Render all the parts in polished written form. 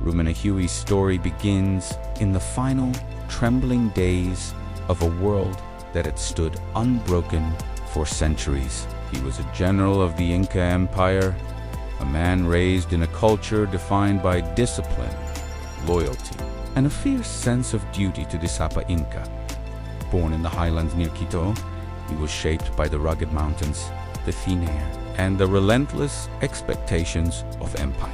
Rumiñahui's story begins in the final, trembling days of a world that had stood unbroken for centuries. He was a general of the Inca Empire, a man raised in a culture defined by discipline, loyalty, and a fierce sense of duty to the Sapa Inca. Born in the highlands near Quito, he was shaped by the rugged mountains, the thin air, and the relentless expectations of empire.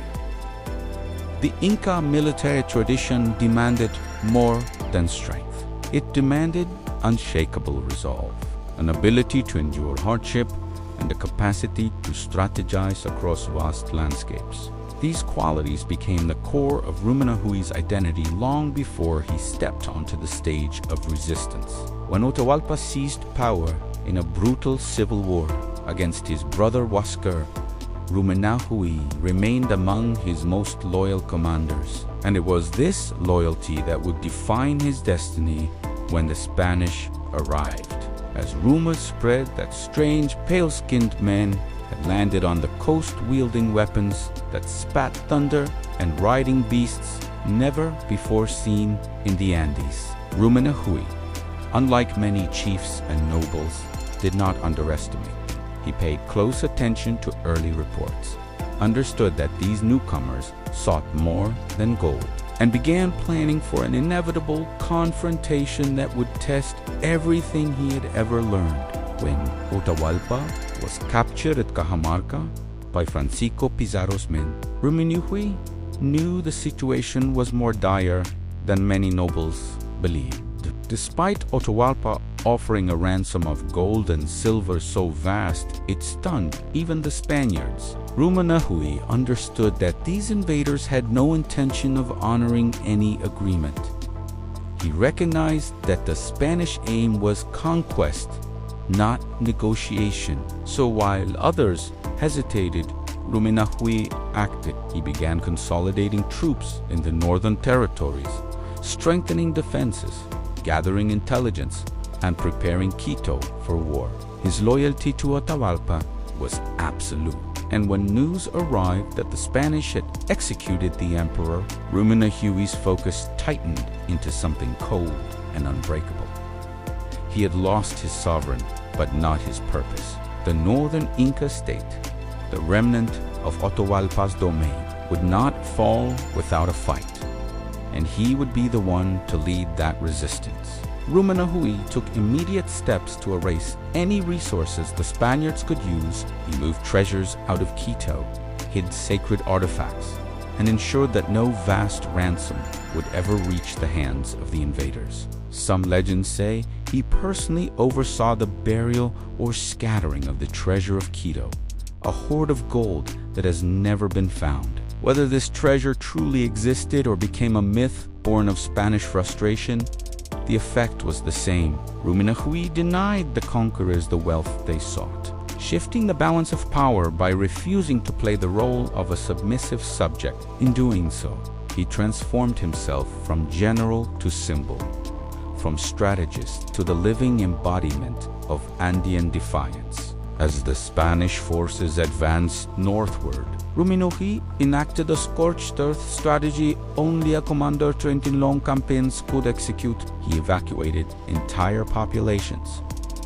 The Inca military tradition demanded more than strength. It demanded unshakable resolve, an ability to endure hardship, and a capacity to strategize across vast landscapes. These qualities became the core of Rumiñahui's identity long before he stepped onto the stage of resistance. When Atahualpa seized power in a brutal civil war against his brother Huascar, Rumiñahui remained among his most loyal commanders, and it was this loyalty that would define his destiny when the Spanish arrived. As rumors spread that strange, pale-skinned men had landed on the coast wielding weapons that spat thunder and riding beasts never before seen in the Andes. Rumiñahui, unlike many chiefs and nobles, did not underestimate. He paid close attention to early reports, understood that these newcomers sought more than gold, and began planning for an inevitable confrontation that would test everything he had ever learned. When Atahualpa was captured at Cajamarca by Francisco Pizarro's men, Rumiñahui knew the situation was more dire than many nobles believed. Despite Atahualpa offering a ransom of gold and silver so vast it stunned even the Spaniards, Rumiñahui understood that these invaders had no intention of honoring any agreement. He recognized that the Spanish aim was conquest, not negotiation. So while others hesitated, Rumiñahui acted. He began consolidating troops in the northern territories, strengthening defenses, gathering intelligence, and preparing Quito for war. His loyalty to Atahualpa was absolute, and when news arrived that the Spanish had executed the emperor, Rumiñahui's focus tightened into something cold and unbreakable. He had lost his sovereign, but not his purpose. The northern Inca state, the remnant of Atahualpa's domain, would not fall without a fight, and he would be the one to lead that resistance. Rumiñahui took immediate steps to erase any resources the Spaniards could use. He moved treasures out of Quito, hid sacred artifacts, and ensured that no vast ransom would ever reach the hands of the invaders. Some legends say he personally oversaw the burial or scattering of the treasure of Quito, a hoard of gold that has never been found. Whether this treasure truly existed or became a myth born of Spanish frustration, the effect was the same. Rumiñahui denied the conquerors the wealth they sought, shifting the balance of power by refusing to play the role of a submissive subject. In doing so, he transformed himself from general to symbol, from strategist to the living embodiment of Andean defiance. As the Spanish forces advanced northward, Rumiñahui enacted a scorched-earth strategy only a commander trained in long campaigns could execute. He evacuated entire populations,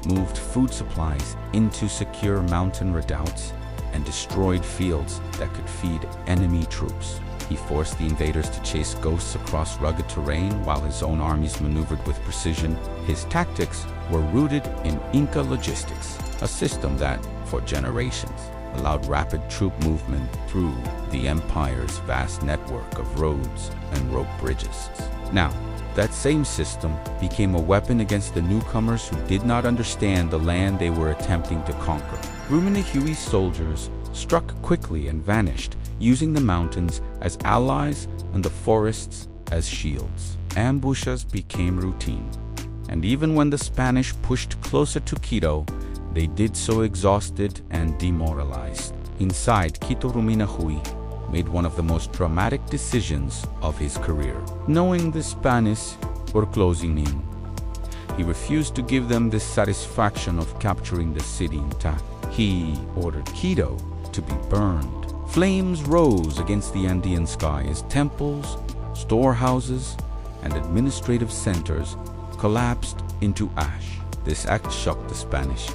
moved food supplies into secure mountain redoubts, and destroyed fields that could feed enemy troops. He forced the invaders to chase ghosts across rugged terrain while his own armies maneuvered with precision. His tactics were rooted in Inca logistics, a system that, for generations, allowed rapid troop movement through the empire's vast network of roads and rope bridges. Now, that same system became a weapon against the newcomers who did not understand the land they were attempting to conquer. Rumiñahui's soldiers struck quickly and vanished, using the mountains as allies and the forests as shields. Ambushes became routine, and even when the Spanish pushed closer to Quito, they did so exhausted and demoralized. Inside Quito, Rumiñahui made one of the most dramatic decisions of his career. Knowing the Spanish were closing in, he refused to give them the satisfaction of capturing the city intact. He ordered Quito to be burned, Flames rose against the Andean sky as temples, storehouses, and administrative centers collapsed into ash. This act shocked the Spanish,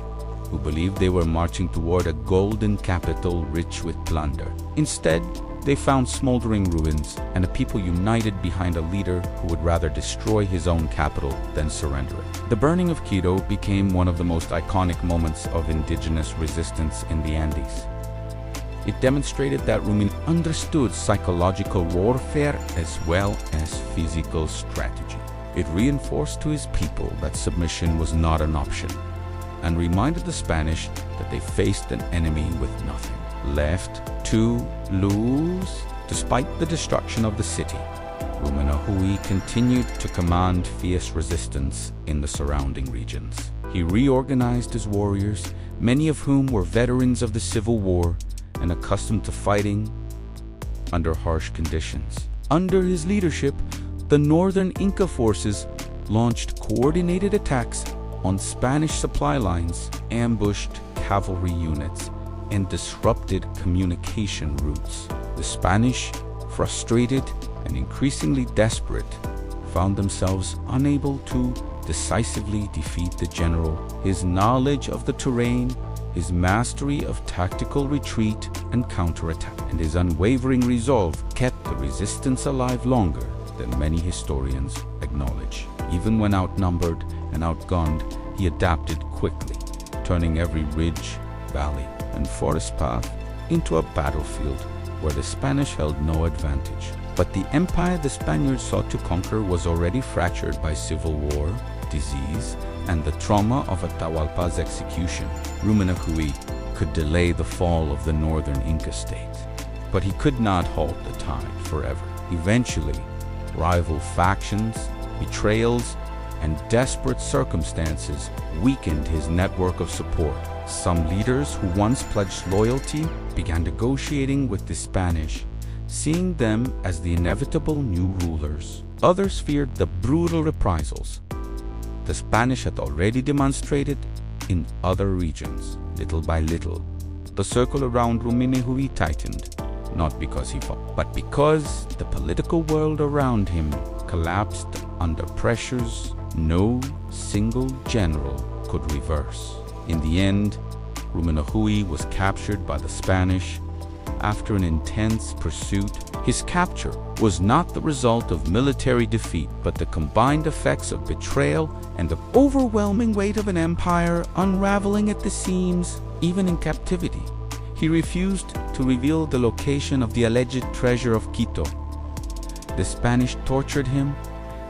who believed they were marching toward a golden capital rich with plunder. Instead, they found smoldering ruins and a people united behind a leader who would rather destroy his own capital than surrender it. The burning of Quito became one of the most iconic moments of indigenous resistance in the Andes. It demonstrated that Rumiñahui understood psychological warfare as well as physical strategy. It reinforced to his people that submission was not an option, and reminded the Spanish that they faced an enemy with nothing left to lose. Despite the destruction of the city, Rumiñahui continued to command fierce resistance in the surrounding regions. He reorganized his warriors, many of whom were veterans of the Civil War and accustomed to fighting under harsh conditions. Under his leadership, the northern Inca forces launched coordinated attacks on Spanish supply lines, ambushed cavalry units, and disrupted communication routes. The Spanish, frustrated and increasingly desperate, found themselves unable to decisively defeat the general. His knowledge of the terrain, his mastery of tactical retreat and counterattack, and his unwavering resolve kept the resistance alive longer than many historians acknowledge. Even when outnumbered and outgunned, he adapted quickly, turning every ridge, valley, and forest path into a battlefield where the Spanish held no advantage. But the empire the Spaniards sought to conquer was already fractured by civil war, disease, and the trauma of Atahualpa's execution. Rumiñahui could delay the fall of the northern Inca state, but he could not halt the tide forever. Eventually, rival factions, betrayals, and desperate circumstances weakened his network of support. Some leaders who once pledged loyalty began negotiating with the Spanish, seeing them as the inevitable new rulers. Others feared the brutal reprisals the Spanish had already demonstrated in other regions. Little by little, the circle around Rumiñahui tightened, not because he fought, but because the political world around him collapsed under pressures no single general could reverse. In the end, Rumiñahui was captured by the Spanish after an intense pursuit. His capture was not the result of military defeat, but the combined effects of betrayal and the overwhelming weight of an empire unraveling at the seams, even in captivity. He refused to reveal the location of the alleged treasure of Quito. The Spanish tortured him,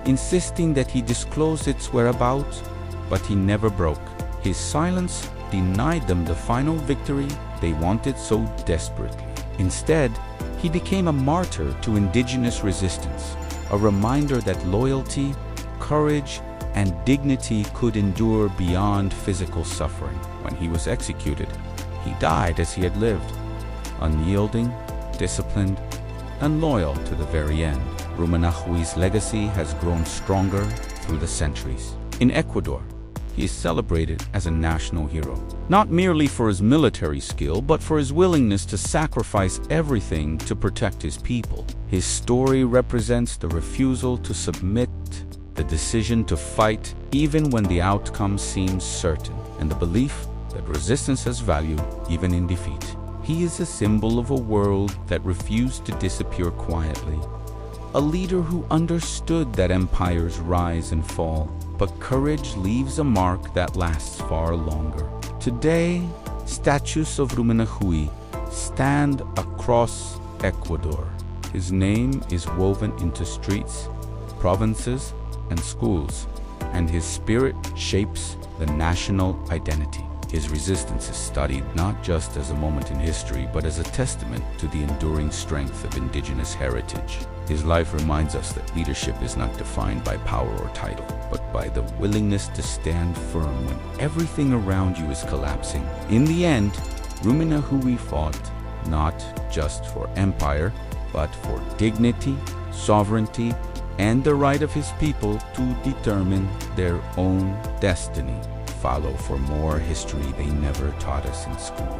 insisting that he disclose its whereabouts, but he never broke. His silence denied them the final victory they wanted so desperately. Instead, he became a martyr to indigenous resistance, a reminder that loyalty, courage, and dignity could endure beyond physical suffering. When he was executed, he died as he had lived, unyielding, disciplined, and loyal to the very end. Rumiñahui's legacy has grown stronger through the centuries. In Ecuador, he is celebrated as a national hero, not merely for his military skill, but for his willingness to sacrifice everything to protect his people. His story represents the refusal to submit, the decision to fight even when the outcome seems certain, and the belief that resistance has value even in defeat. He is a symbol of a world that refused to disappear quietly, a leader who understood that empires rise and fall, but courage leaves a mark that lasts far longer. Today, statues of Rumiñahui stand across Ecuador. His name is woven into streets, provinces, and schools, and his spirit shapes the national identity. His resistance is studied not just as a moment in history, but as a testament to the enduring strength of indigenous heritage. His life reminds us that leadership is not defined by power or title, but by the willingness to stand firm when everything around you is collapsing. In the end, Rumiñahui fought not just for empire, but for dignity, sovereignty, and the right of his people to determine their own destiny. Follow for more history they never taught us in school.